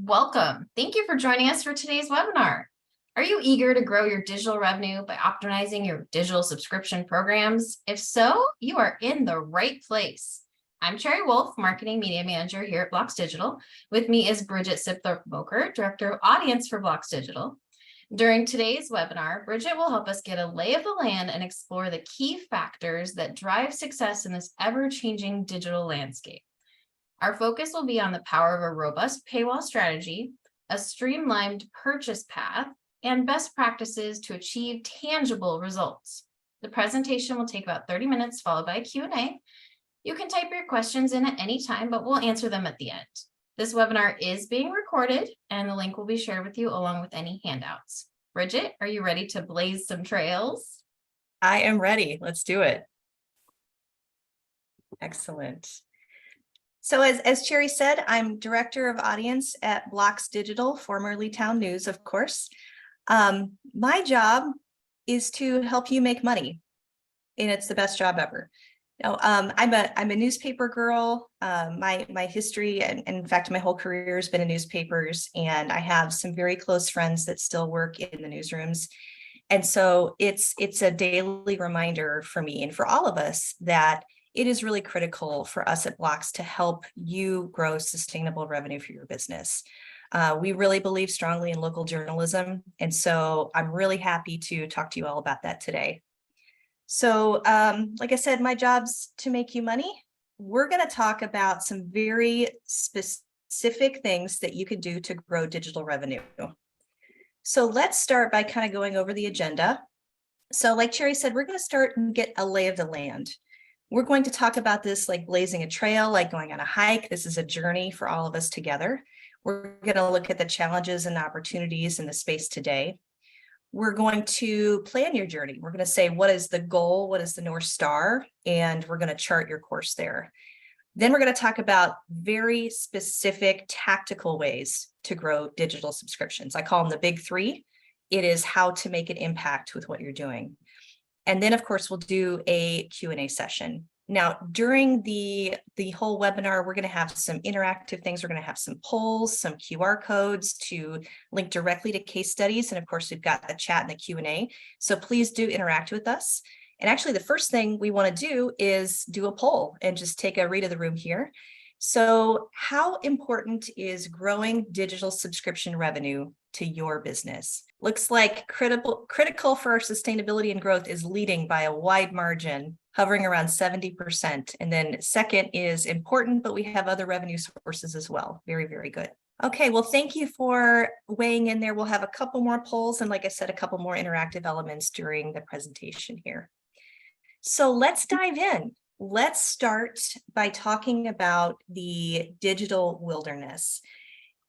Welcome. Thank you for joining us for today's webinar. Are you eager to grow your digital revenue by optimizing your digital subscription programs? If so, you are in the right place. I'm Cherry Wolf, Marketing Media Manager here at BLOX Digital. With me is Bridget Sibthorp-Moecker, Director of Audience for BLOX Digital. During today's webinar, Bridget will help us get a lay of the land and explore the key factors that drive success in this ever-changing digital landscape. Our focus will be on the power of a robust paywall strategy, a streamlined purchase path, and best practices to achieve tangible results. The presentation will take about 30 minutes, followed by a Q&A. You can type your questions in at any time, but we'll answer them at the end. This webinar is being recorded, and the link will be shared with you along with any handouts. Bridget, are you ready to blaze some trails? I am ready. Let's do it. Excellent. So as Cherry said, I'm Director of Audience at BLOX Digital, formerly Town News, of course. My job is to help you make money, and it's the best job ever. Now, I'm a newspaper girl. My history, and in fact, my whole career has been in newspapers, and I have some very close friends that still work in the newsrooms. And so it's a daily reminder for me and for all of us that it is really critical for us at BLOX to help you grow sustainable revenue for your business. We really believe strongly in local journalism, and so I'm really happy to talk to you all about that today. So like I said, my job's to make you money. We're going to talk about some very specific things that you can do to grow digital revenue. So let's start by kind of going over the agenda. So like Cherry said, we're going to start and get a lay of the land. We're going to talk about this like blazing a trail, like going on a hike. This is a journey for all of us together. We're going to look at the challenges and opportunities in the space today. We're going to plan your journey. We're going to say, what is the goal? What is the North Star? And we're going to chart your course there. Then we're going to talk about very specific tactical ways to grow digital subscriptions. I call them the big three. It is how to make an impact with what you're doing. And then, of course, we'll do a Q&A session. Now, during the whole webinar, we're going to have some interactive things. We're going to have some polls, some QR codes to link directly to case studies. And of course, we've got the chat and the Q&A. So please do interact with us. And actually, the first thing we want to do is do a poll and just take a read of the room here. So how important is growing digital subscription revenue to your business? Looks like critical for our sustainability and growth is leading by a wide margin, hovering around 70%. And then second is important, but we have other revenue sources as well. Very, very good. Okay, well, thank you for weighing in there. We'll have a couple more polls and, like I said, a couple more interactive elements during the presentation here. So let's dive in. Let's start by talking about the digital wilderness.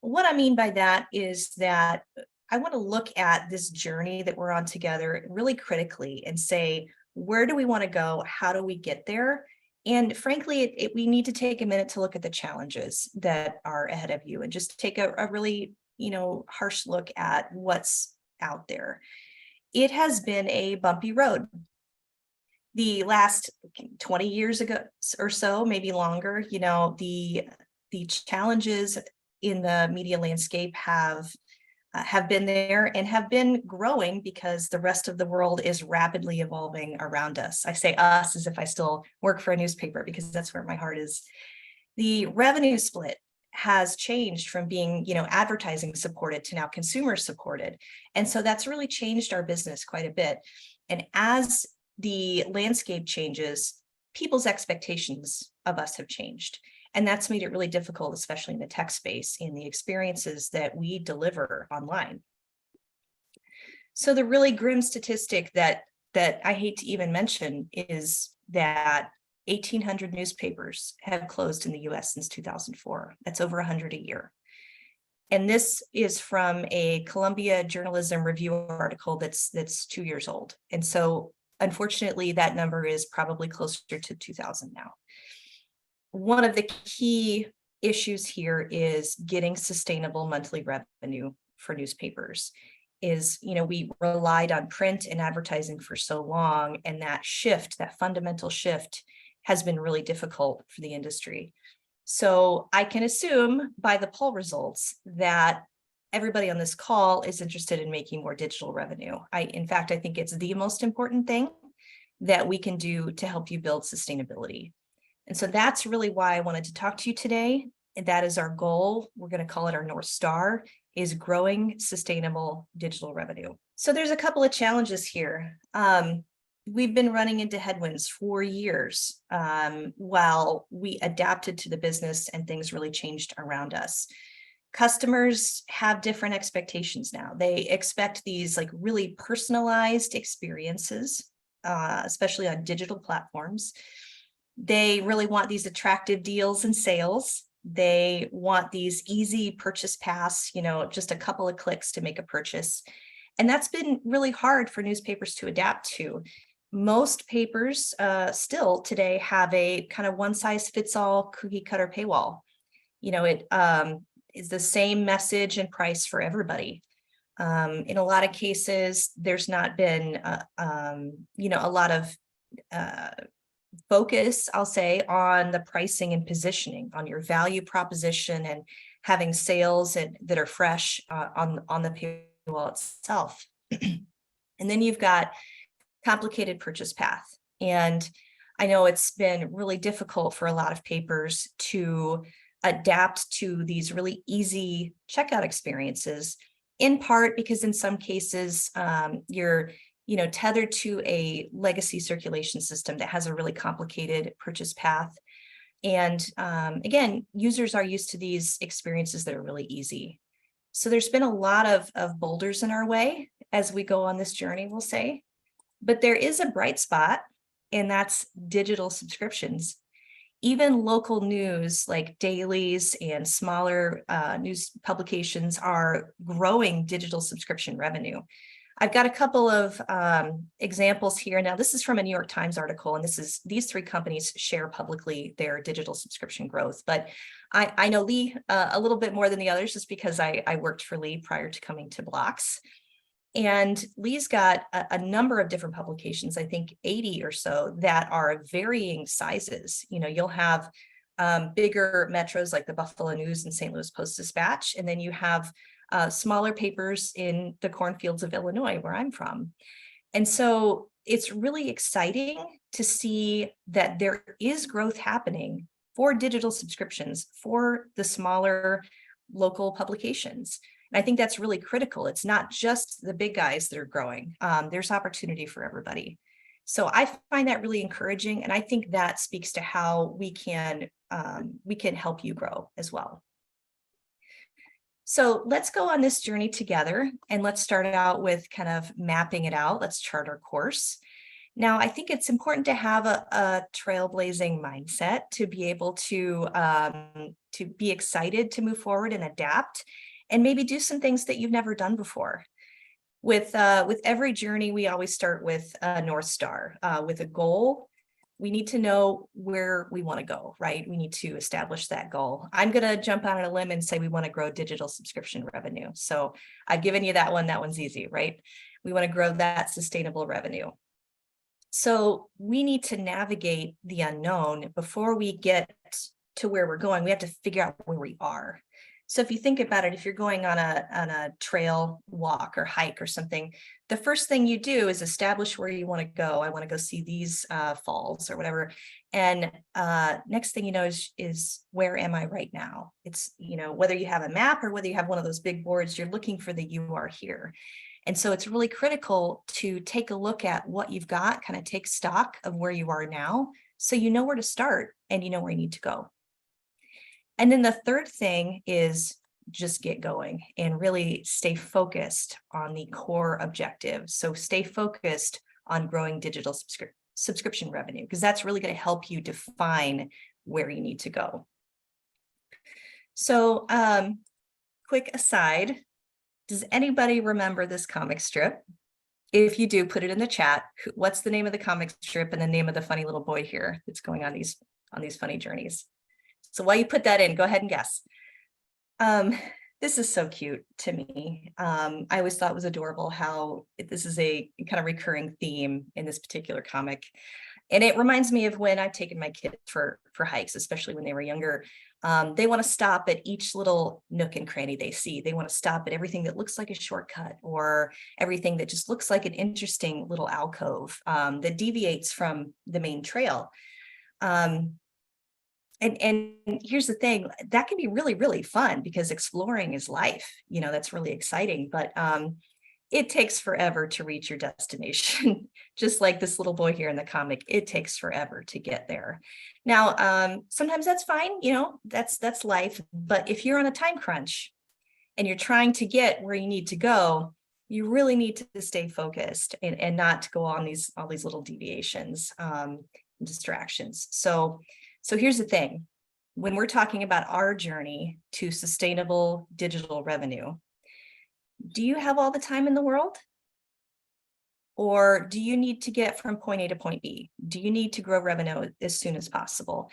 What I mean by that is that I want to look at this journey that we're on together really critically and say, where do we want to go? How do we get there? And frankly, we need to take a minute to look at the challenges that are ahead of you and just take a really, harsh look at what's out there. It has been a bumpy road. The last 20 years ago or so, maybe longer, the challenges in the media landscape have been there and have been growing because the rest of the world is rapidly evolving around us. I say us as if I still work for a newspaper because that's where my heart is. The revenue split has changed from being, advertising supported to now consumer supported. And so that's really changed our business quite a bit. And as the landscape changes, people's expectations of us have changed. And that's made it really difficult, especially in the tech space, in the experiences that we deliver online. So the really grim statistic that I hate to even mention is that 1,800 newspapers have closed in the US since 2004. That's over 100 a year. And this is from a Columbia Journalism Review article that's 2 years old. And so unfortunately, that number is probably closer to 2,000 now. One of the key issues here is getting sustainable monthly revenue for newspapers. We relied on print and advertising for so long, and that fundamental shift has been really difficult for the industry. So I can assume by the poll results that everybody on this call is interested in making more digital revenue. In fact, I think it's the most important thing that we can do to help you build sustainability. And so that's really why I wanted to talk to you today. And that is our goal. We're going to call it our North Star, is growing sustainable digital revenue. So there's a couple of challenges here. We've been running into headwinds for years while we adapted to the business and things really changed around us. Customers have different expectations now. They expect these like really personalized experiences, especially on digital platforms. They really want these attractive deals and sales. They want these easy purchase paths, just a couple of clicks to make a purchase. And that's been really hard for newspapers to adapt to. Most papers still today have a kind of one size fits all cookie cutter paywall. It is the same message and price for everybody. In a lot of cases, there's not been, a lot of focus, I'll say, on the pricing and positioning, on your value proposition and having sales that are fresh on the paywall itself. And then you've got complicated purchase path. And I know it's been really difficult for a lot of papers to adapt to these really easy checkout experiences, in part because in some cases you're tethered to a legacy circulation system that has a really complicated purchase path. And again, users are used to these experiences that are really easy. So there's been a lot of boulders in our way as we go on this journey, we'll say. But there is a bright spot, and that's digital subscriptions. Even local news like dailies and smaller news publications are growing digital subscription revenue. I've got a couple of examples here. Now, this is from a New York Times article, and these three companies share publicly their digital subscription growth. But I know Lee a little bit more than the others, just because I worked for Lee prior to coming to BLOX. And Lee's got a number of different publications, I think 80 or so, that are varying sizes. You'll have bigger metros like the Buffalo News and St. Louis Post-Dispatch, and then you have smaller papers in the cornfields of Illinois, where I'm from. And so it's really exciting to see that there is growth happening for digital subscriptions for the smaller local publications. And I think that's really critical. It's not just the big guys that are growing. There's opportunity for everybody. So I find that really encouraging. And I think that speaks to how we can help you grow as well. So let's go on this journey together, and let's start out with kind of mapping it out. Let's chart our course. Now, I think it's important to have a trailblazing mindset to be able to be excited to move forward and adapt, and maybe do some things that you've never done before. With every journey, we always start with a North Star, with a goal. We need to know where we want to go, right? We need to establish that goal. I'm going to jump out on a limb and say we want to grow digital subscription revenue. So I've given you that one. That one's easy, right? We want to grow that sustainable revenue. So we need to navigate the unknown before we get to where we're going. We have to figure out where we are. So if you think about it, if you're going on a trail walk or hike or something, the first thing you do is establish where you want to go. I want to go see these falls or whatever. And next thing you know is where am I right now? It's, whether you have a map or whether you have one of those big boards, you're looking for the you are here. And so it's really critical to take a look at what you've got, kind of take stock of where you are now, so you know where to start and you know where you need to go. And then the third thing is just get going and really stay focused on the core objective. So stay focused on growing digital subscription revenue, because that's really going to help you define where you need to go. So quick aside, does anybody remember this comic strip? If you do, put it in the chat. What's the name of the comic strip and the name of the funny little boy here that's going on these funny journeys? So while you put that in, go ahead and guess. This is so cute to me. I always thought it was adorable how this is a kind of recurring theme in this particular comic. And it reminds me of when I've taken my kids for hikes, especially when they were younger. They want to stop at each little nook and cranny they see. They want to stop at everything that looks like a shortcut or everything that just looks like an interesting little alcove that deviates from the main trail. And here's the thing, that can be really, really fun because exploring is life. That's really exciting, but it takes forever to reach your destination. Just like this little boy here in the comic, it takes forever to get there. Now, sometimes that's fine, that's life. But if you're on a time crunch and you're trying to get where you need to go, you really need to stay focused and not to go on all these little deviations, distractions. So here's the thing. When we're talking about our journey to sustainable digital revenue, do you have all the time in the world? Or do you need to get from point A to point B? Do you need to grow revenue as soon as possible?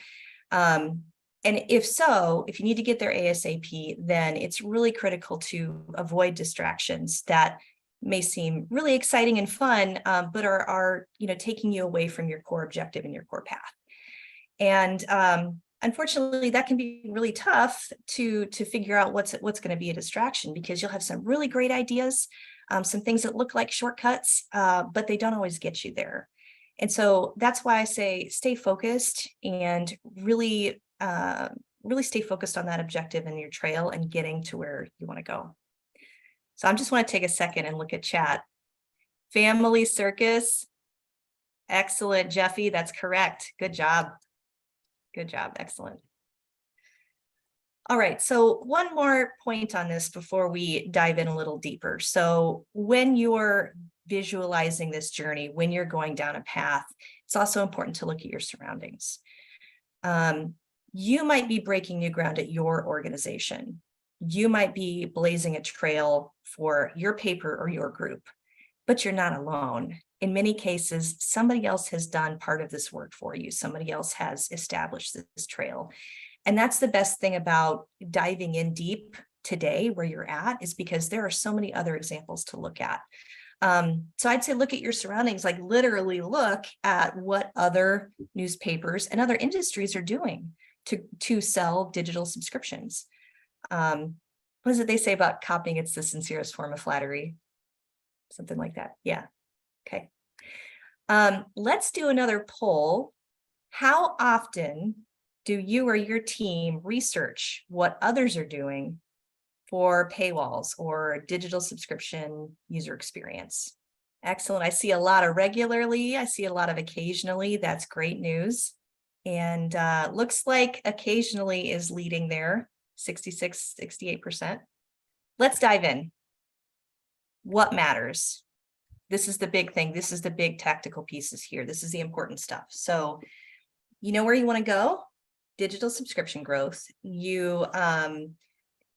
And if so, if you need to get there ASAP, then it's really critical to avoid distractions that may seem really exciting and fun, but are taking you away from your core objective and your core path. And unfortunately, that can be really tough to figure out what's going to be a distraction, because you'll have some really great ideas, some things that look like shortcuts, but they don't always get you there. And so that's why I say stay focused and really stay focused on that objective and your trail and getting to where you want to go. So I just want to take a second and look at chat. Family circus. Excellent, Jeffy. That's correct. Good job. Good job. Excellent. All right. So one more point on this before we dive in a little deeper. So when you're visualizing this journey, when you're going down a path, it's also important to look at your surroundings. You might be breaking new ground at your organization. You might be blazing a trail for your paper or your group, but you're not alone. In many cases, somebody else has done part of this work for you. Somebody else has established this trail. And that's the best thing about diving in deep today where you're at, is because there are so many other examples to look at. So I'd say look at your surroundings, like literally look at what other newspapers and other industries are doing to sell digital subscriptions. What is it they say about copying? It's the sincerest form of flattery. Something like that. Yeah. Okay. Let's do another poll. How often do you or your team research what others are doing for paywalls or digital subscription user experience? Excellent. I see a lot of regularly. I see a lot of occasionally. That's great news. And looks like occasionally is leading there, 66, 68%. Let's dive in. What matters? This is the big thing. This is the big tactical pieces here. This is the important stuff. So you know where you want to go? Digital subscription growth. You want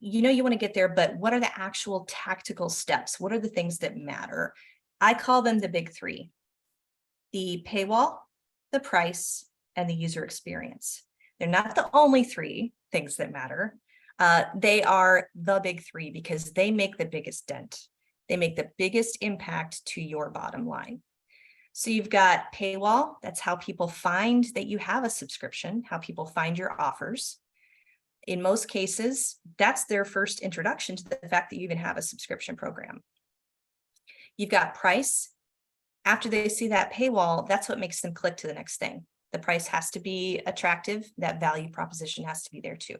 to get there, but what are the actual tactical steps? What are the things that matter? I call them the big three: the paywall, the price, and the user experience. They're not the only three things that matter. They are the big three because they make the biggest dent. They make the biggest impact to your bottom line. So you've got paywall. That's how people find that you have a subscription, how people find your offers. In most cases, that's their first introduction to the fact that you even have a subscription program. You've got price. After they see that paywall, that's what makes them click to the next thing. The price has to be attractive. That value proposition has to be there too.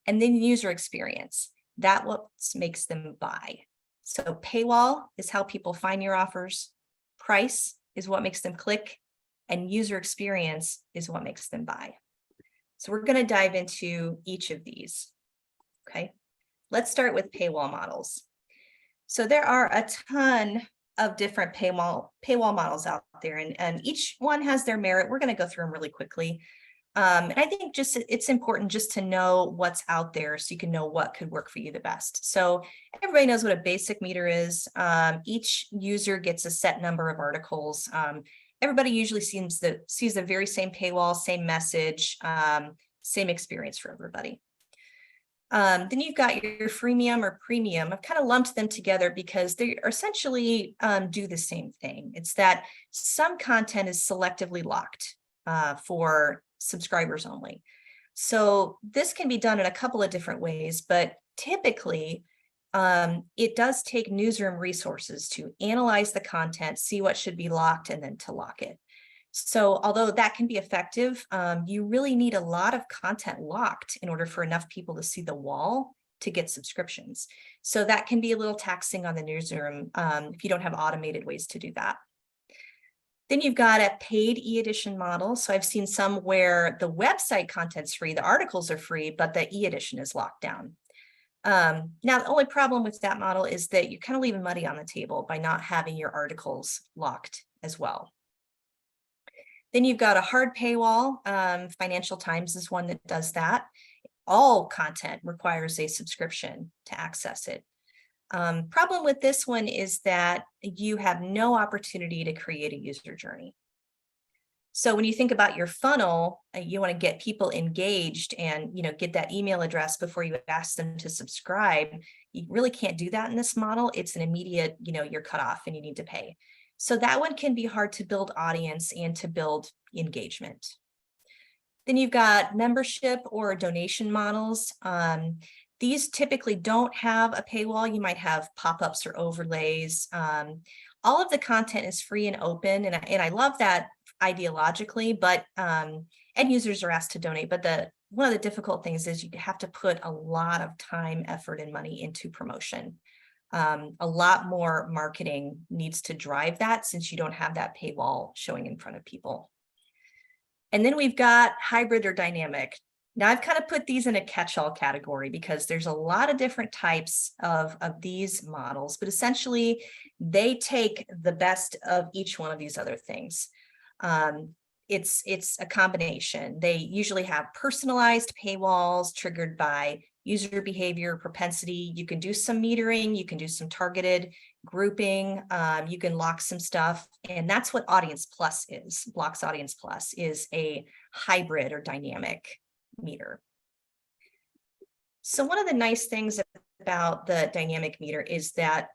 And then user experience. That's what makes them buy. So paywall is how people find your offers. Price is what makes them click. And user experience is what makes them buy. So we're going to dive into each of these. Okay, let's start with paywall models. So there are a ton of different paywall models out there, and each one has their merit. We're going to go through them really quickly. And I think it's important just to know what's out there so you can know what could work for you the best. So everybody knows what a basic meter is. Each user gets a set number of articles. Everybody usually sees the very same paywall, same message, same experience for everybody. Then you've got your freemium or premium. I've kind of lumped them together because they essentially do the same thing. It's that some content is selectively locked for subscribers only. So this can be done in a couple of different ways, but typically it does take newsroom resources to analyze the content, see what should be locked, and then to lock it. So although that can be effective, you really need a lot of content locked in order for enough people to see the wall to get subscriptions. So that can be a little taxing on the newsroom if you don't have automated ways to do that. Then you've got a paid e-edition model. So I've seen some where the website content's free, the articles are free, but the e-edition is locked down. Now, the only problem with that model is that you're kind of leaving money on the table by not having your articles locked as well. Then you've got a hard paywall. Financial Times is one that does that. All content requires a subscription to access it. Problem with this one is that you have no opportunity to create a user journey. So when you think about your funnel, you want to get people engaged and get that email address before you ask them to subscribe. You really can't do that in this model. It's an immediate, you're cut off and you need to pay. So that one can be hard to build audience and to build engagement. Then you've got membership or donation models. These typically don't have a paywall. You might have pop-ups or overlays. All of the content is free and open, and I love that ideologically, but end users are asked to donate. But one of the difficult things is you have to put a lot of time, effort, and money into promotion. A lot more marketing needs to drive that since you don't have that paywall showing in front of people. And then we've got hybrid or dynamic. Now I've kind of put these in a catch-all category because there's a lot of different types of these models, but essentially they take the best of each one of these other things. It's a combination. They usually have personalized paywalls triggered by user behavior, propensity. You can do some metering, you can do some targeted grouping, you can lock some stuff, and that's what Audience Plus is. BLOX Audience Plus is a hybrid or dynamic meter. So one of the nice things about the dynamic meter is that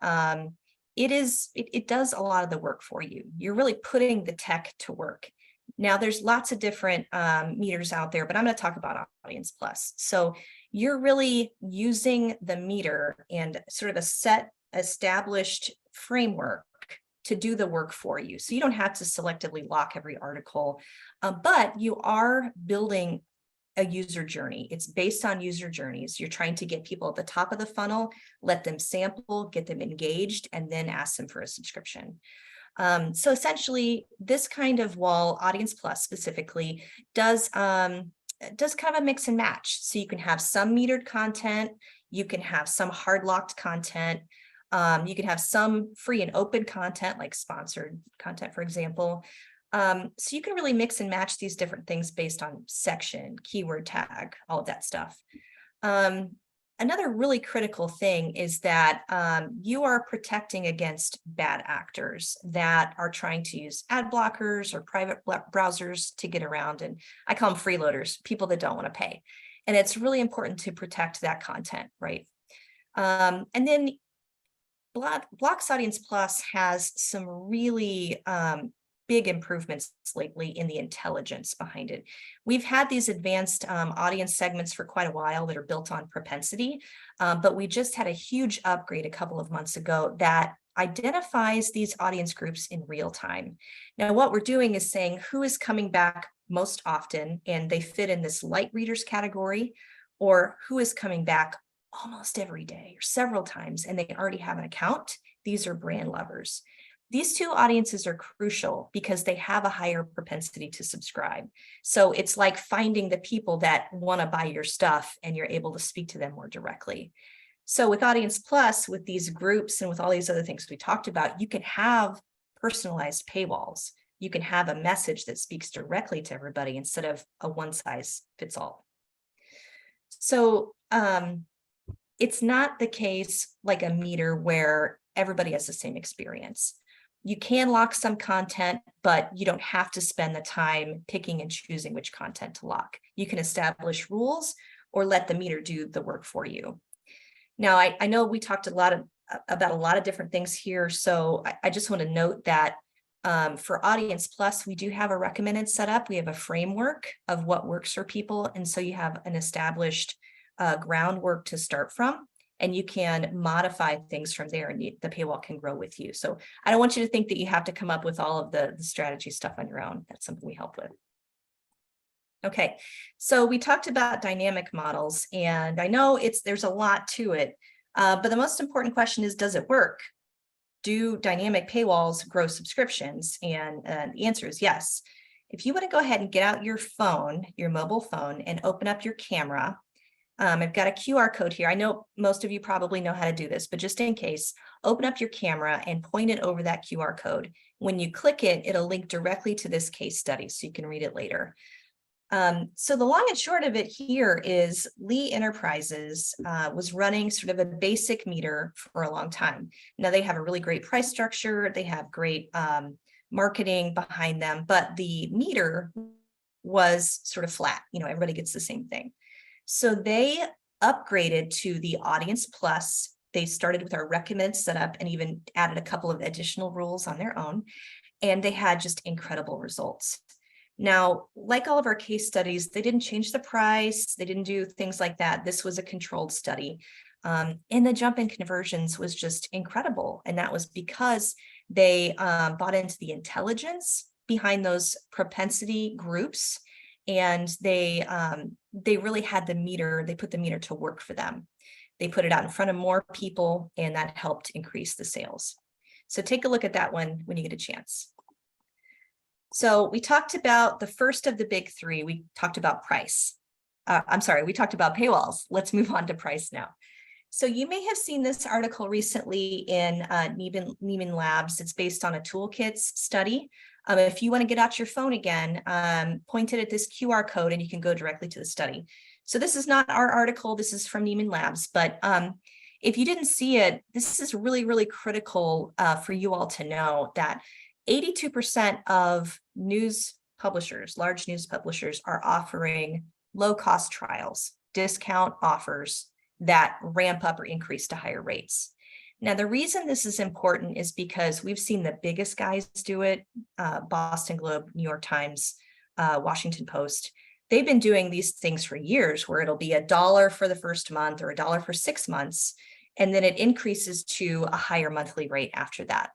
it does a lot of the work for you. You're really putting the tech to work. Now there's lots of different meters out there, but I'm going to talk about Audience Plus. So you're really using the meter and sort of a set established framework to do the work for you. So you don't have to selectively lock every article, but you are building a user journey. It's based on user journeys. You're trying to get people at the top of the funnel, let them sample, get them engaged, and then ask them for a subscription. So essentially, this kind of wall, Audience Plus specifically, does kind of a mix and match. So you can have some metered content, you can have some hard locked content, you can have some free and open content like sponsored content, for example. So you can really mix and match these different things based on section, keyword tag, all of that stuff. Another really critical thing is that you are protecting against bad actors that are trying to use ad blockers or private browsers to get around. And I call them freeloaders, people that don't want to pay. And it's really important to protect that content, right? And then BLOX Audience Plus has some really big improvements lately in the intelligence behind it. We've had these advanced audience segments for quite a while that are built on propensity, but we just had a huge upgrade a couple of months ago that identifies these audience groups in real time. Now, what we're doing is saying who is coming back most often, and they fit in this light readers category, or who is coming back almost every day or several times, and they already have an account. These are brand lovers. These two audiences are crucial because they have a higher propensity to subscribe. So it's like finding the people that want to buy your stuff and you're able to speak to them more directly. So with Audience Plus, with these groups and with all these other things we talked about, you can have personalized paywalls. You can have a message that speaks directly to everybody instead of a one size fits all. So it's not the case like a meter where everybody has the same experience. You can lock some content, but you don't have to spend the time picking and choosing which content to lock. You can establish rules or let the meter do the work for you. Now, I know we talked about a lot of different things here, so I just want to note that For Audience Plus, we do have a recommended setup. We have a framework of what works for people. And so you have an established groundwork to start from, and you can modify things from there, and the paywall can grow with you. So I don't want you to think that you have to come up with all of the strategy stuff on your own. That's something we help with. Okay, so we talked about dynamic models, and I know there's a lot to it, but the most important question is, does it work? Do dynamic paywalls grow subscriptions? And the answer is yes. If you want to go ahead and get out your phone, your mobile phone, and open up your camera, I've got a QR code here. I know most of you probably know how to do this, but just in case, open up your camera and point it over that QR code. When you click it, it'll link directly to this case study, so you can read it later. So the long and short of it here is Lee Enterprises was running sort of a basic meter for a long time. Now they have a really great price structure. They have great marketing behind them, but the meter was sort of flat. Everybody gets the same thing. So they upgraded to the Audience Plus. They started with our recommended setup and even added a couple of additional rules on their own. And they had just incredible results. Now, like all of our case studies, they didn't change the price. They didn't do things like that. This was a controlled study. And the jump in conversions was just incredible. And that was because they bought into the intelligence behind those propensity groups. And they really had the meter, they put the meter to work for them. They put it out in front of more people, and that helped increase the sales. So take a look at that one when you get a chance. So we talked about the first of the big three. We talked about price. We talked about paywalls. Let's move on to price now. So you may have seen this article recently in Neiman Labs. It's based on a toolkits study. If you want to get out your phone again, point it at this QR code and you can go directly to the study. So this is not our article. This is from Neiman Labs. But if you didn't see it, this is really, really critical for you all to know that 82% of news publishers, large news publishers, are offering low-cost trials, discount offers that ramp up or increase to higher rates. Now, the reason this is important is because we've seen the biggest guys do it, Boston Globe, New York Times, Washington Post. They've been doing these things for years, where it'll be $1 for the first month or $1 for 6 months, and then it increases to a higher monthly rate after that.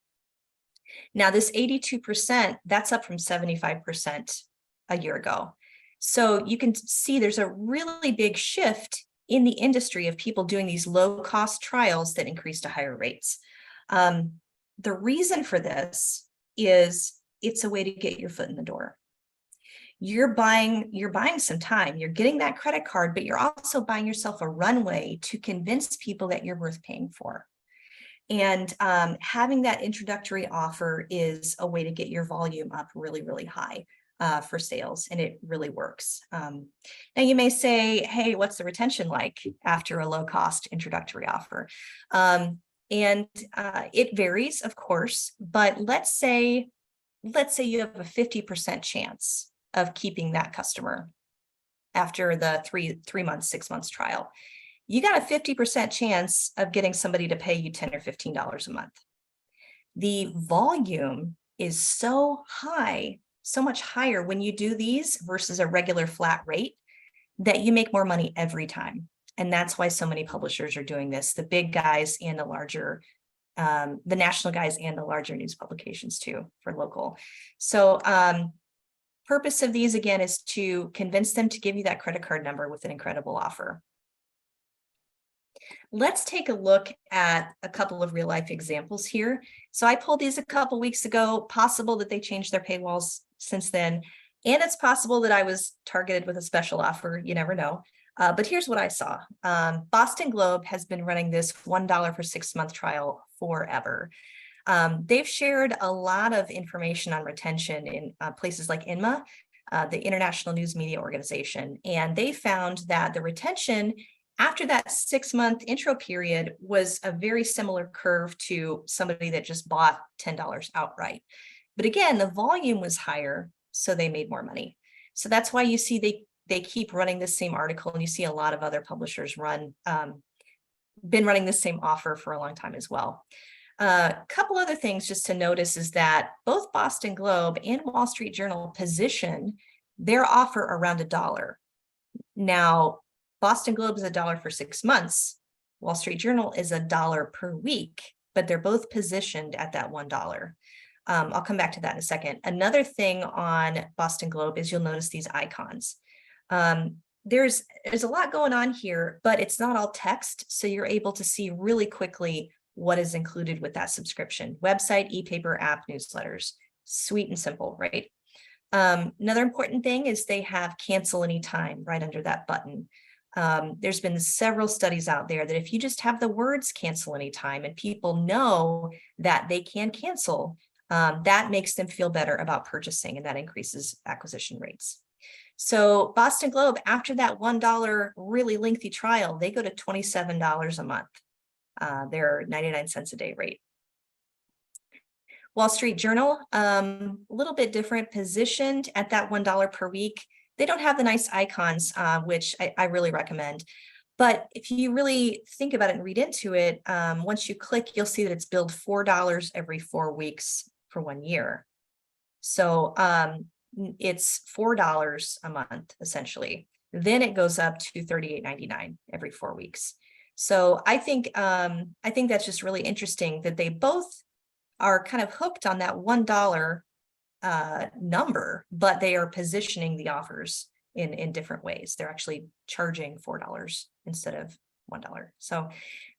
Now, this 82%, that's up from 75% a year ago. So you can see there's a really big shift in the industry of people doing these low-cost trials that increase to higher rates. The reason for this is it's a way to get your foot in the door. You're buying some time, you're getting that credit card, but you're also buying yourself a runway to convince people that you're worth paying for. And having that introductory offer is a way to get your volume up really, really high for sales, and it really works. Now you may say, hey, what's the retention like after a low-cost introductory offer? And it varies, of course, but let's say you have a 50% chance of keeping that customer after the three months, 6 months trial. You got a 50% chance of getting somebody to pay you $10 or $15 a month. The volume is so high, so much higher when you do these versus a regular flat rate, that you make more money every time. And that's why so many publishers are doing this, the big guys and the larger, the national guys and the larger news publications too, for local. So purpose of these, again, is to convince them to give you that credit card number with an incredible offer. Let's take a look at a couple of real life examples here. So I pulled these a couple weeks ago. Possible that they changed their paywalls since then. And it's possible that I was targeted with a special offer. You never know. But here's what I saw. Boston Globe has been running this $1 for 6 month trial forever. They've shared a lot of information on retention in places like INMA, the International News Media Organization. And they found that the retention after that 6 month intro period was a very similar curve to somebody that just bought $10 outright. But again, the volume was higher, so they made more money. So that's why you see they keep running this same article, and you see a lot of other publishers been running the same offer for a long time as well. A couple other things just to notice is that both Boston Globe and Wall Street Journal position their offer around $1. Now, Boston Globe is $1 for 6 months. Wall Street Journal is $1 per week, but they're both positioned at that $1. I'll come back to that in a second. Another thing on Boston Globe is you'll notice these icons. There's a lot going on here, but it's not all text, so you're able to see really quickly what is included with that subscription: website, e-paper, app, newsletters. Sweet and simple, right? Another important thing is they have cancel anytime right under that button. There's been several studies out there that if you just have the words cancel anytime and people know that they can cancel, that makes them feel better about purchasing, and that increases acquisition rates. So Boston Globe, after that $1 really lengthy trial, they go to $27 a month. They're 99 cents a day rate. Wall Street Journal, a little bit different, positioned at that $1 per week. They don't have the nice icons, which I really recommend. But if you really think about it and read into it, once you click, you'll see that it's billed $4 every 4 weeks for 1 year. So it's $4 a month, essentially. Then it goes up to $38.99 every 4 weeks. So I think that's just really interesting that they both are kind of hooked on that $1 number, but they are positioning the offers in different ways. They're actually charging $4 instead of $1. So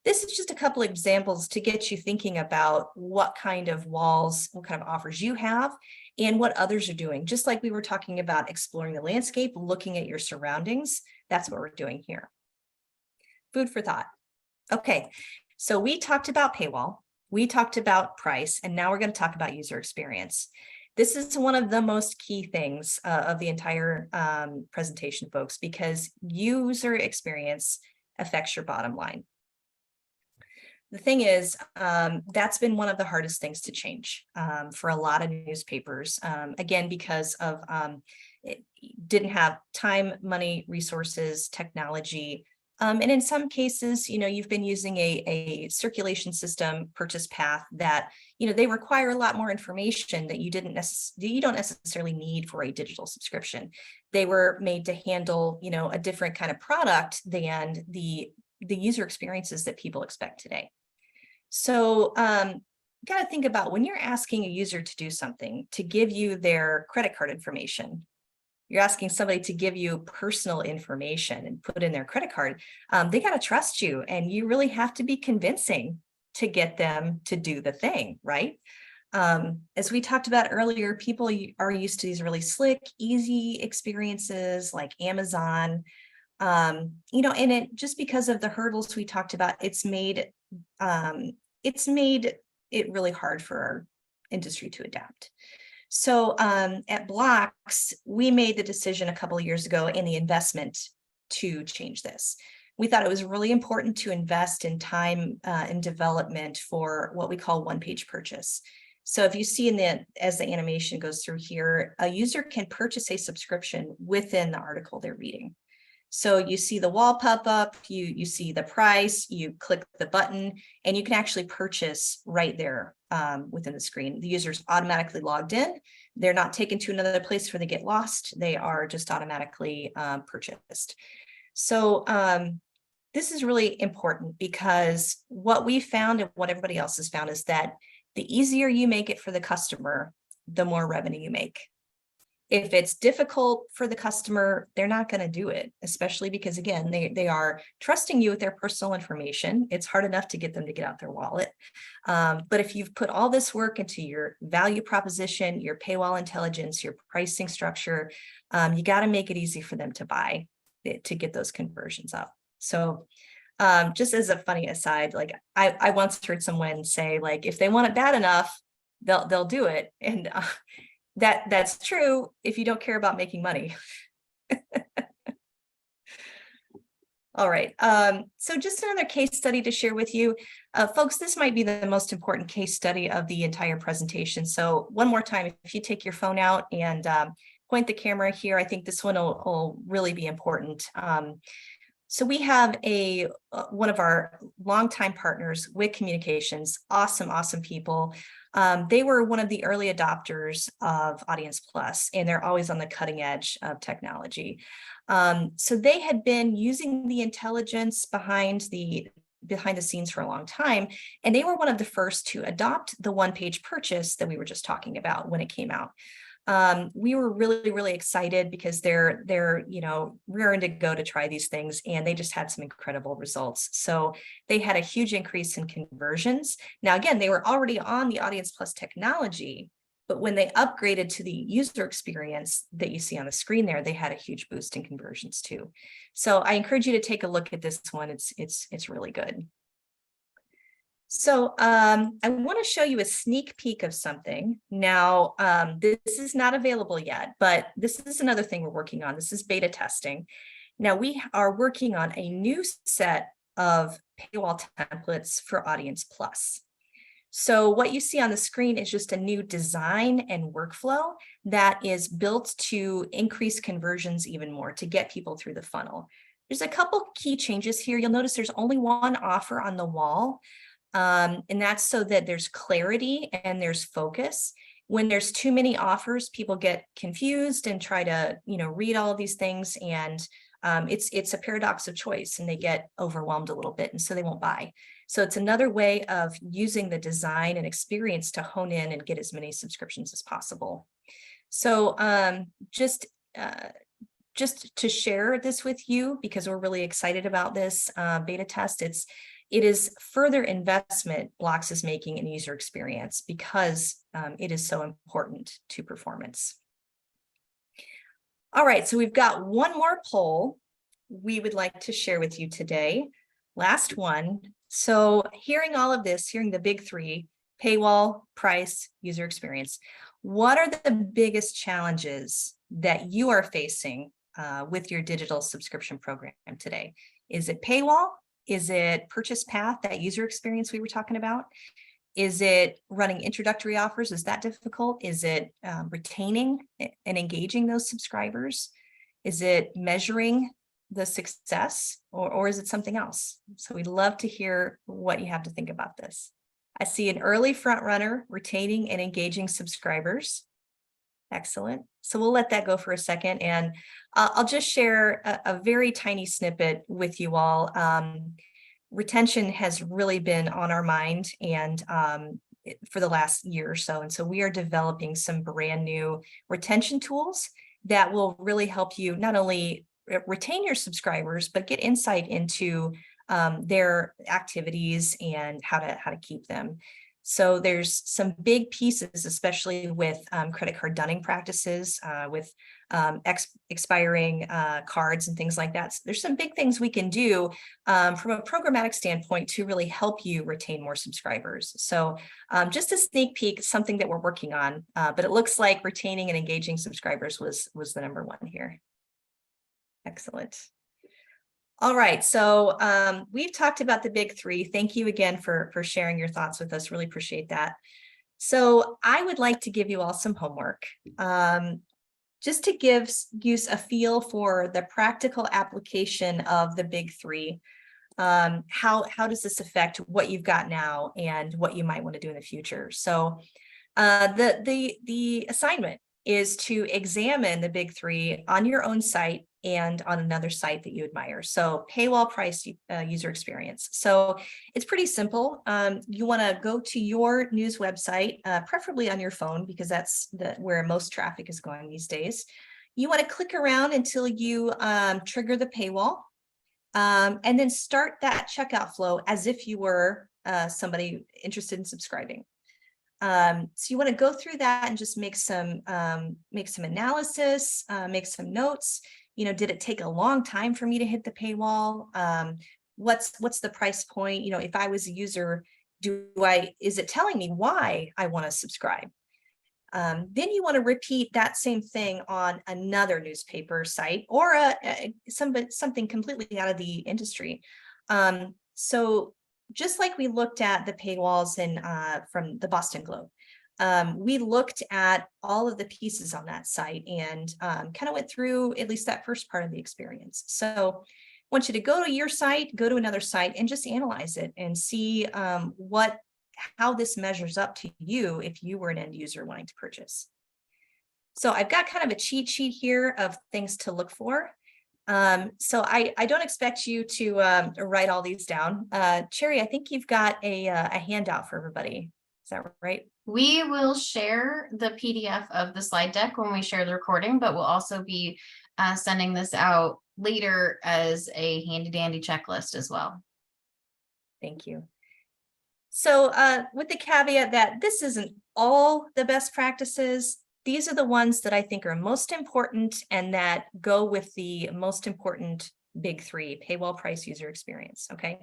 this is just a couple examples to get you thinking about what kind of walls, what kind of offers you have, and what others are doing. Just like we were talking about exploring the landscape, looking at your surroundings, that's what we're doing here. Food for thought. Okay, so we talked about paywall, we talked about price, and now we're going to talk about user experience. This is one of the most key things of the entire presentation, folks, because user experience affects your bottom line. The thing is, that's been one of the hardest things to change for a lot of newspapers, again, because of it didn't have time, money, resources, technology. And in some cases, you've been using a circulation system purchase path that, they require a lot more information that you don't necessarily need for a digital subscription. They were made to handle, a different kind of product than the user experiences that people expect today. So got to think about when you're asking a user to do something, to give you their credit card information. You're asking somebody to give you personal information and put in their credit card. They got to trust you, and you really have to be convincing to get them to do the thing, right? As we talked about earlier, people are used to these really slick, easy experiences like Amazon. And it just because of the hurdles we talked about, it's made it really hard for our industry to adapt. So at BLOX, we made the decision a couple of years ago in the investment to change this. We thought it was really important to invest in time and development for what we call one-page purchase. So if you see as the animation goes through here, a user can purchase a subscription within the article they're reading. So you see the wall pop up, you see the price, you click the button, and you can actually purchase right there within the screen. The user's automatically logged in. They're not taken to another place where they get lost. They are just automatically purchased. So this is really important because what we found and what everybody else has found is that the easier you make it for the customer, the more revenue you make. If it's difficult for the customer, they're not going to do it, especially because, again, they are trusting you with their personal information. It's hard enough to get them to get out their wallet. But if you've put all this work into your value proposition, your paywall intelligence, your pricing structure, you got to make it easy for them to buy to get those conversions up. So just as a funny aside, like I once heard someone say, like, if they want it bad enough, they'll do it. And that's true if you don't care about making money. All right. So just another case study to share with you. Folks, this might be the most important case study of the entire presentation. So one more time, if you take your phone out and point the camera here, I think this one will really be important. So we have one of our longtime partners, WIC Communications, awesome people. They were one of the early adopters of Audience Plus, and they're always on the cutting edge of technology. So they had been using the intelligence behind the scenes for a long time, and they were one of the first to adopt the one-page purchase that we were just talking about when it came out. We were really excited because they're raring to go to try these things, and they just had some incredible results. So they had a huge increase in conversions. Now, again, they were already on the Audience Plus technology, but when they upgraded to the user experience that you see on the screen there, they had a huge boost in conversions too. So I encourage you to take a look at this one. It's really good. So I want to show you a sneak peek of something. Now, this is not available yet, but this is another thing we're working on. This is beta testing. Now, we are working on a new set of paywall templates for Audience Plus. So what you see on the screen is just a new design and workflow that is built to increase conversions even more, to get people through the funnel. There's a couple key changes here. You'll notice there's only one offer on the wall. And that's so that there's clarity and there's focus. When there's too many offers, people get confused and try to, read all of these things, and it's a paradox of choice, and they get overwhelmed a little bit, and so they won't buy. So it's another way of using the design and experience to hone in and get as many subscriptions as possible. So just to share this with you, because we're really excited about this beta test, it is further investment BLOX is making in user experience, because it is so important to performance. All right, so we've got one more poll we would like to share with you today. Last one. So hearing all of this, hearing the big three: paywall, price, user experience, what are the biggest challenges that you are facing with your digital subscription program today? Is it paywall? Is it purchase path, that user experience we were talking about? Is it running introductory offers? Is that difficult? Is it retaining and engaging those subscribers? Is it measuring the success, or is it something else? So we'd love to hear what you have to think about this. I see an early front runner: retaining and engaging subscribers. Excellent. So we'll let that go for a second, and I'll just share a very tiny snippet with you all. Retention has really been on our mind, and for the last year or so. And so we are developing some brand new retention tools that will really help you not only retain your subscribers, but get insight into their activities and how to keep them. So there's some big pieces, especially with credit card dunning practices, with expiring cards and things like that. So there's some big things we can do from a programmatic standpoint to really help you retain more subscribers. So just a sneak peek, something that we're working on, but it looks like retaining and engaging subscribers was the number one here. Excellent. All right, so we've talked about the big three. Thank you again for sharing your thoughts with us. Really appreciate that. So I would like to give you all some homework, just to give you a feel for the practical application of the big three. How does this affect what you've got now and what you might want to do in the future? So the assignment is to examine the big three on your own site and on another site that you admire. So paywall, price, user experience. So it's pretty simple. You want to go to your news website, preferably on your phone, because that's where most traffic is going these days. You want to click around until you trigger the paywall, and then start that checkout flow as if you were somebody interested in subscribing. So you want to go through that and just make some analysis, make some notes. Did it take a long time for me to hit the paywall? What's the price point? If I was a user, is it telling me why I want to subscribe? Then you want to repeat that same thing on another newspaper site or something completely out of the industry. So just like we looked at the paywalls from the Boston Globe, we looked at all of the pieces on that site and kind of went through at least that first part of the experience. So want you to go to your site, go to another site, and just analyze it and see how this measures up to you if you were an end user wanting to purchase. So I've got kind of a cheat sheet here of things to look for. So I don't expect you to write all these down. Cherry, I think you've got a handout for everybody. Is that right? We will share the PDF of the slide deck when we share the recording, but we'll also be sending this out later as a handy dandy checklist as well. Thank you. So with the caveat that this isn't all the best practices, these are the ones that I think are most important and that go with the most important big three: paywall, price, user experience. Okay.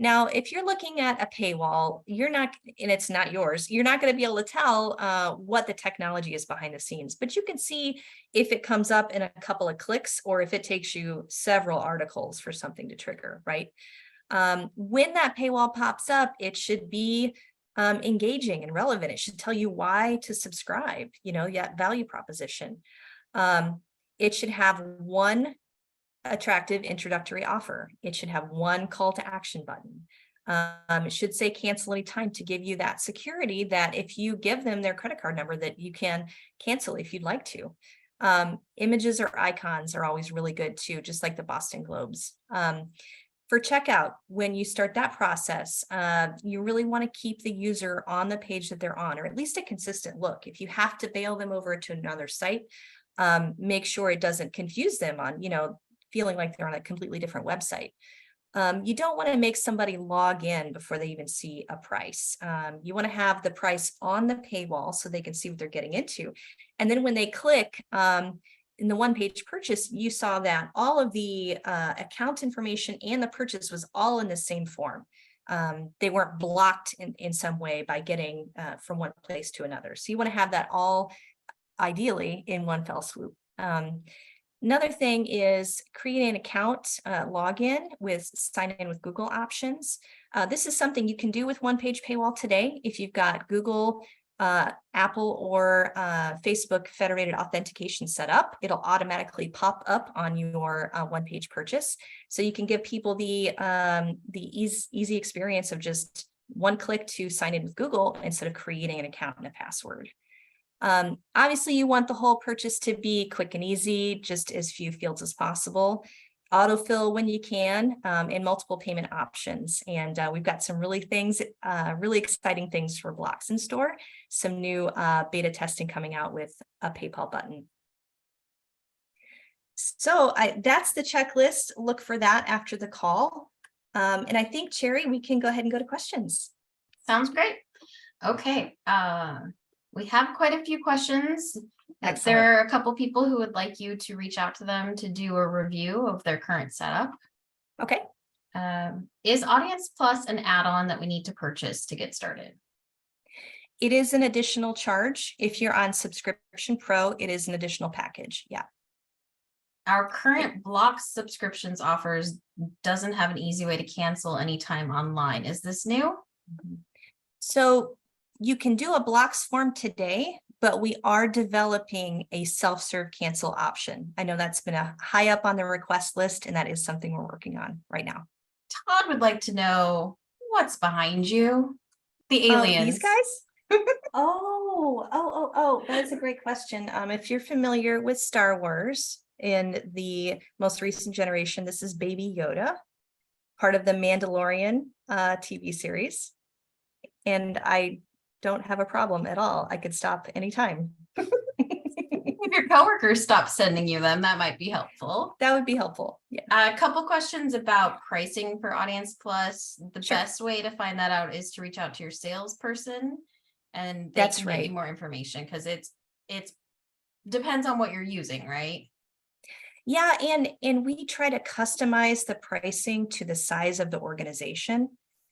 Now, if you're looking at a paywall, you're not, and it's not yours, you're not going to be able to tell what the technology is behind the scenes, but you can see if it comes up in a couple of clicks or if it takes you several articles for something to trigger, right? When that paywall pops up, it should be engaging and relevant. It should tell you why to subscribe, that value proposition. It should have one attractive introductory offer. It should have one call to action button. It should say cancel anytime to give you that security that if you give them their credit card number that you can cancel if you'd like to. Images or icons are always really good too, just like the Boston Globes. For checkout, when you start that process, you really want to keep the user on the page that they're on, or at least a consistent look. If you have to bail them over to another site, make sure it doesn't confuse them on, feeling like they're on a completely different website. You don't want to make somebody log in before they even see a price. You want to have the price on the paywall so they can see what they're getting into. And then when they click, in the one-page purchase, you saw that all of the account information and the purchase was all in the same form. They weren't blocked in some way by getting from one place to another. So you want to have that all ideally in one fell swoop. Another thing is creating an account login with sign in with Google options. This is something you can do with one-page paywall today. If you've got Google, Apple, or Facebook federated authentication set up, it'll automatically pop up on your one-page purchase. So you can give people the easy experience of just one click to sign in with Google instead of creating an account and a password. Obviously, you want the whole purchase to be quick and easy, just as few fields as possible. Autofill when you can, and multiple payment options. And we've got some really exciting things for BLOX in store. Some new beta testing coming out with a PayPal button. So that's the checklist. Look for that after the call. And I think, Cherry, we can go ahead and go to questions. Sounds great. Okay. We have quite a few questions. Excellent. There are a couple people who would like you to reach out to them to do a review of their current setup. Okay. Is Audience Plus an add-on that we need to purchase to get started? It is an additional charge. If you're on Subscription Pro, it is an additional package. Yeah. Our current BLOX subscriptions offers doesn't have an easy way to cancel anytime online. Is this new? So you can do a BLOX form today, but we are developing a self-serve cancel option. I know that's been a high up on the request list, and that is something we're working on right now. Todd would like to know what's behind you. The aliens. These guys? Oh, that's a great question. If you're familiar with Star Wars in the most recent generation, this is Baby Yoda, part of the Mandalorian TV series. And I don't have a problem at all. I could stop anytime. If your coworkers stop sending you them, that might be helpful. That would be helpful. Yeah. A couple questions about pricing for Audience Plus. The best way to find that out is to reach out to your salesperson, and they can get you more information, because it's depends on what you're using, right? Yeah, and we try to customize the pricing to the size of the organization.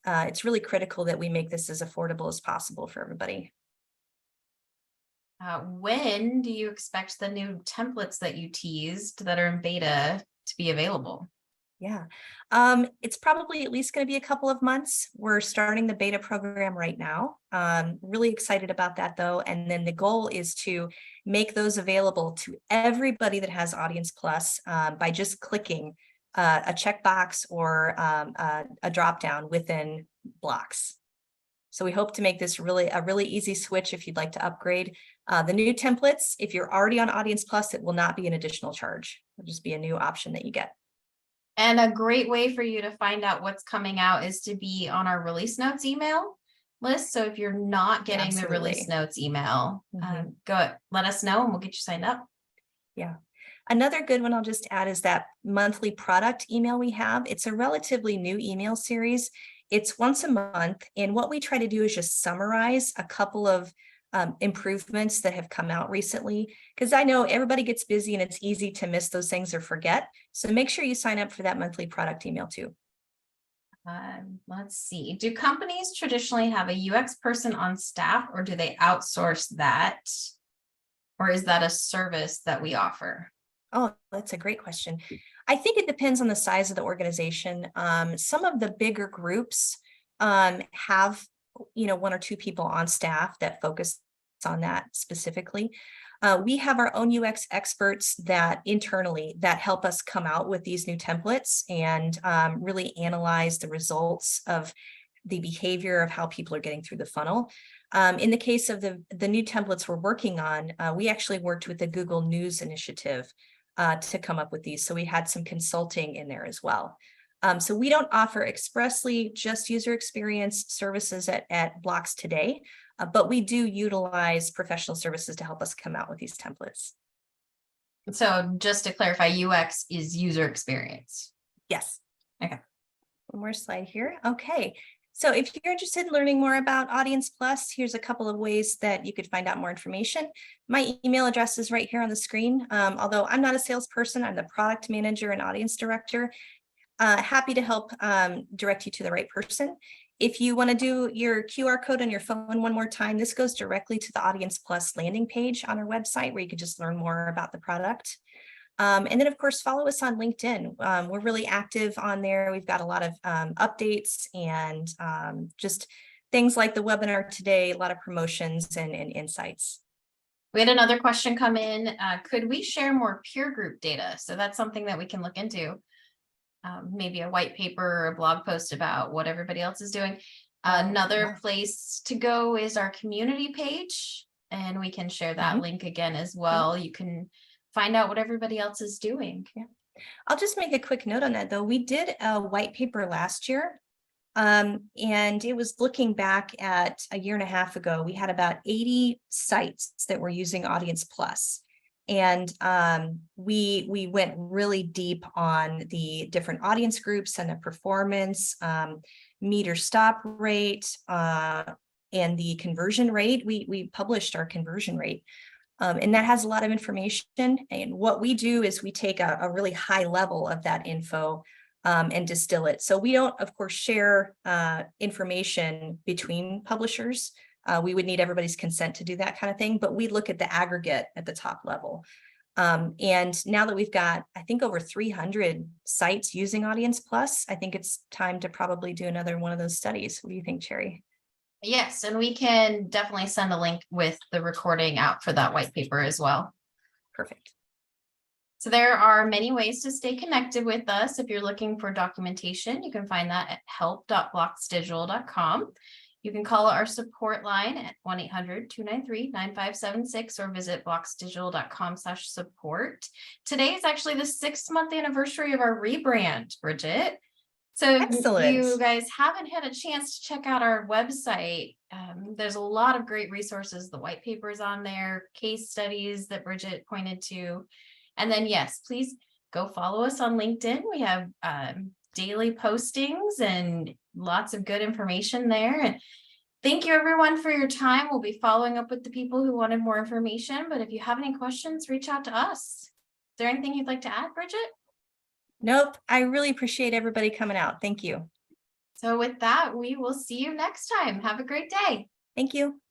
It's really critical that we make this as affordable as possible for everybody. When do you expect the new templates that you teased that are in beta to be available? Yeah, it's probably at least going to be a couple of months. We're starting the beta program right now. Really excited about that though. And then the goal is to make those available to everybody that has Audience Plus by just clicking a checkbox or a drop down within BLOX. So we hope to make this a really easy switch if you'd like to upgrade. The new templates, if you're already on Audience Plus, it will not be an additional charge. It'll just be a new option that you get. And a great way for you to find out what's coming out is to be on our release notes email list. So if you're not getting the release notes email, go let us know and we'll get you signed up. Yeah. Another good one I'll just add is that monthly product email we have. It's a relatively new email series. It's once a month. And what we try to do is just summarize a couple of improvements that have come out recently, because I know everybody gets busy and it's easy to miss those things or forget. So make sure you sign up for that monthly product email too. Let's see. Do companies traditionally have a UX person on staff, or do they outsource that? Or is that a service that we offer? Oh, that's a great question. I think it depends on the size of the organization. Some of the bigger groups have, one or two people on staff that focus on that specifically. We have our own UX experts that internally that help us come out with these new templates and really analyze the results of the behavior of how people are getting through the funnel. In the case of the new templates we're working on, we actually worked with the Google News initiative to come up with these. So we had some consulting in there as well. So we don't offer expressly just user experience services at BLOX today, but we do utilize professional services to help us come out with these templates. So just to clarify, UX is user experience. Yes. Okay. One more slide here. Okay. So if you're interested in learning more about Audience Plus, here's a couple of ways that you could find out more information. My email address is right here on the screen. Although I'm not a salesperson, I'm the product manager and audience director. Happy to help direct you to the right person. If you want to do your QR code on your phone one more time, this goes directly to the Audience Plus landing page on our website where you can just learn more about the product. And then, of course, follow us on LinkedIn. We're really active on there. We've got a lot of updates and just things like the webinar today, a lot of promotions and insights. We had another question come in. Could we share more peer group data? So that's something that we can look into. Maybe a white paper or a blog post about what everybody else is doing. Another place to go is our community page, and we can share that link again as well. You can find out what everybody else is doing. Yeah. I'll just make a quick note on that though. We did a white paper last year. And it was looking back at a year and a half ago, we had about 80 sites that were using Audience Plus. And we went really deep on the different audience groups and the performance, meter stop rate, and the conversion rate. We published our conversion rate. And that has a lot of information. And what we do is we take a really high level of that info and distill it. So we don't, of course, share information between publishers. We would need everybody's consent to do that kind of thing, but we look at the aggregate at the top level. And now that we've got, I think, over 300 sites using Audience Plus, I think it's time to probably do another one of those studies. What do you think, Cherry? Yes, and we can definitely send a link with the recording out for that white paper as well. Perfect. So there are many ways to stay connected with us. If you're looking for documentation, you can find that at help.bloxdigital.com. You can call our support line at 1-800-293-9576 or visit bloxdigital.com/support. Today is actually the 6th-month anniversary of our rebrand, Bridget. So Excellent. if you guys haven't had a chance to check out our website, there's a lot of great resources. The white paper is on there, case studies that Bridget pointed to. And then, yes, please go follow us on LinkedIn. We have daily postings and lots of good information there. And thank you, everyone, for your time. We'll be following up with the people who wanted more information. But if you have any questions, reach out to us. Is there anything you'd like to add, Bridget? Nope. I really appreciate everybody coming out. Thank you. So with that, we will see you next time. Have a great day. Thank you.